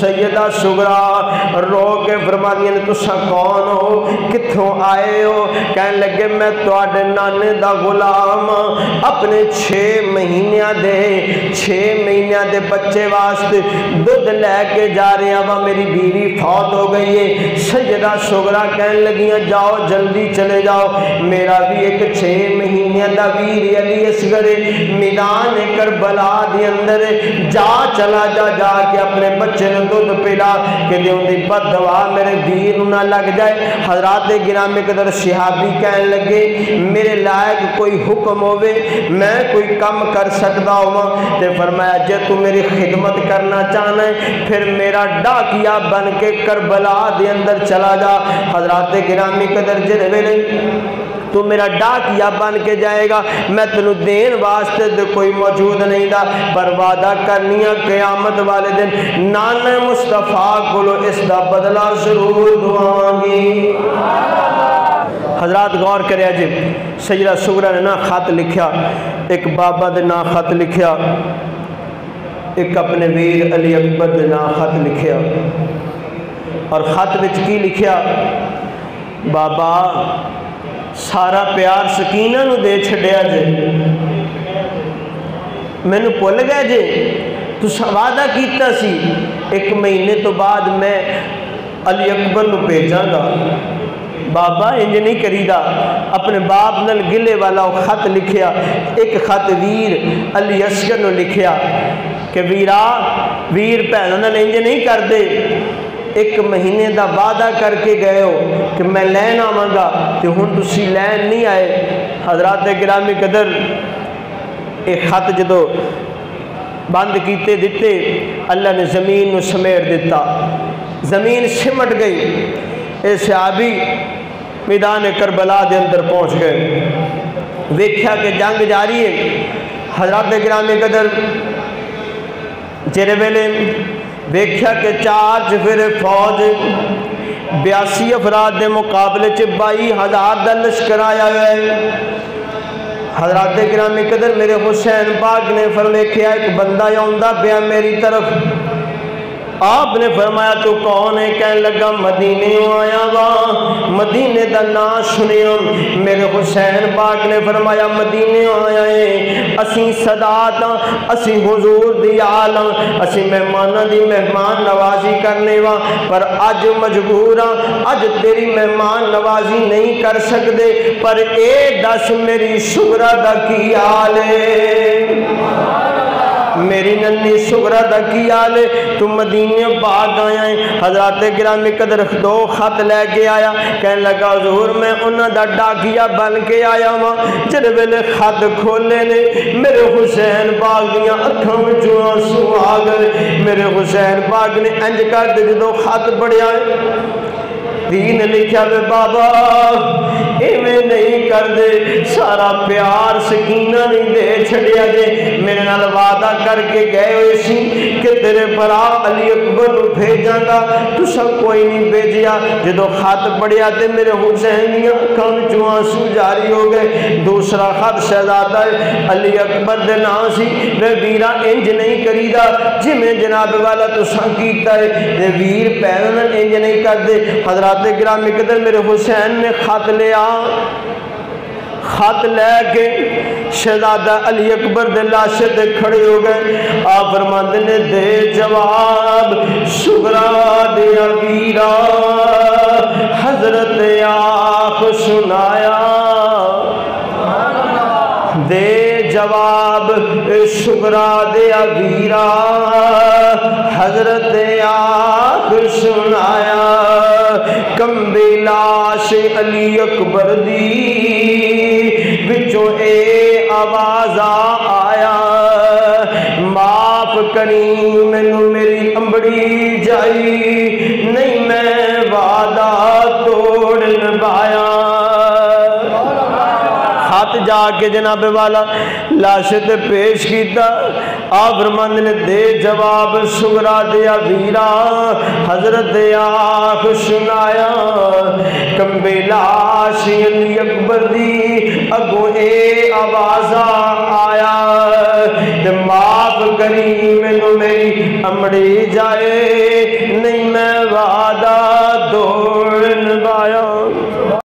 سیدہ سغرا رو کے فرمانی نے تسا کون ہو کتھوں آئے ہو؟ کہنے لگے میں تواڈے نانے دا غلام اپنے 6 مہینیاں دے بچے واسطے دودھ لے کے جا رہے ہیں، میری بیوی فوت ہو گئی ہے۔ سیدہ سغرا کہنے لگیاں جاؤ جلدی چلے جاؤ، میرا بھی ایک 6 مہینے دا ویر علی اصغر میدان کربلا دے اندر جا چلا جا کے اپنے بچے نے دودھ پلا کہ دیوں دی بد دعا میرے ویر نہ لگ جائے۔ حضرات گرامی قدر صحابی کہنے لگے میرے لائق کوئی حکم ہوئے میں کوئی کم کر سکتا ہوں؟ تے فرمایا جے تو میری خدمت کرنا چاہنا ہے پھر میرا ڈاکیا بن کے کربلا دے اندر چلا جا۔ حضرات گرامی قدر جڑے ویلے تو میرا ڈاکیا بن کے جائے گا میں تینوں دین واسطے تو کوئی موجود نہیں دا، پر وعدہ کرنی ہے قیامت والے دن نانے مصطفیٰ کولو اس دا بدلہ ضرور دعاں گی۔ حضرات غور کرے جی، سیدہ سغرا نے نا خط لکھیا، ایک بابا دے نا خط لکھیا، ایک اپنے ویر علی اکبر دے نا خط لکھیا، اور خط وچ کی لکھیا؟ بابا سارا پیار سکینہ نو دے چھڑیا جے، میں نو بھول گئے جے، تو وعدہ کیتا سی 1 مہینے تو بعد میں علی اکبر نو بھیجاں گا۔ بابا انج نہیں کریدا، اپنے باپ نال گلے والا خط لکھیا، ایک خط ویر علی اصغر نو لکھیا کہ ویر بھیناں نال انج نہیں کر دے، 1 مہینے دا وعدہ کر کے گئے ہو کہ میں لین آواں گا تے ہن تسی لین نہیں آئے۔ حضرات گرامی قدر ایک خط جدو بند کیتے دیتے اللہ نے زمین نو سمیٹ دیتا، زمین سمٹ گئی، اے صحابی میدان کربلا دے اندر پہنچ گئے، ویکھیا کہ جنگ جاری ہے۔ حضرات گرامی قدر جڑے ویلے ویکھیا کہ 4 جفر فوج 82 افراد دے مقابلے 22,000 دا لشکر آیا ہے۔ حضرات گرامی قدر میرے حسین پاک نے فرمایا ایک بندہ آندا پیا میری طرف، آپ نے فرمایا تو کون ہے؟ کہنے لگا مدینے آیا وا، مدینے دا نام سنیا۔ میرے حسین پاک نے فرمایا مدینے آیا ہے، اسی صدات اسی حضور دی آل اسی مہمانہ دی مہمان نوازی کرنے وا، پر اج مجبورا اج تیری مہمان نوازی نہیں کر سکدے، پر اے دس میری سغرا دا کی حال ہے، میری ننی سغرا دا کی حال ہے، تو مدینے پاک آیا ہے۔ حضرات گرامی قدر 2 خط لے کے آیا، کہنے لگا حضور میں انہاں دا ڈاکیا بن کے آیا ہاں۔ جڑے ویلے خط کھولے نے میرے حسین پاک دیاں اکھاں وچوں آنسو آ گئے۔ میرے حسین پاک نے انج کر دے جدوں خط پڑھیا دین لکھیا وے بابا ایویں نہیں کر دے، سارا پیار سکینہ نہیں دے چھڑیا جے، میرے نال وعدہ کر کے گئے ہوئے سی کہ تیرے برا علی اکبر نو بھیجاں گا، تو سب کوئی نہیں بھیجیا۔ جدو خط پڑھیا تے میرے حسین دیاں اکھاں وچوں آنسو جاری ہو گئے۔ دوسرا خط شہزادہ علی اکبر دے نام سی، میں ویرا انج نہیں کریدا جویں جناب والا تساں کیتا ہے، تے ویر پہن انج نہیں کر دے۔ حضرات گرامی قدر میرے حسین نے خط لیا، خط لے کے شہزادہ علی اکبر دے لاشے تے کھڑے ہو گئے۔ آپ فرماندے نے دے جواب سغرا دیا ویرا حضرت آخ سنایا، دے جواب سغرا دیا ویرا حضرت آخ سنایا، کمبی لاش علی اکبر دی وچوں اے آواز آیا، معاف کری مینوں میری امبڑی جائی، نہیں میں وعدہ توڑ نبھایا۔ خط جا کے جناب والا لاشت پیش کیتا، آپ فرماندے نے دے جواب سغرا دیا ویرا حضرت آخ سنایا، کمبے لاش علی اکبر دی اگو اے آواز آیا، معاف کری مینوں میری امڑی جائے، دو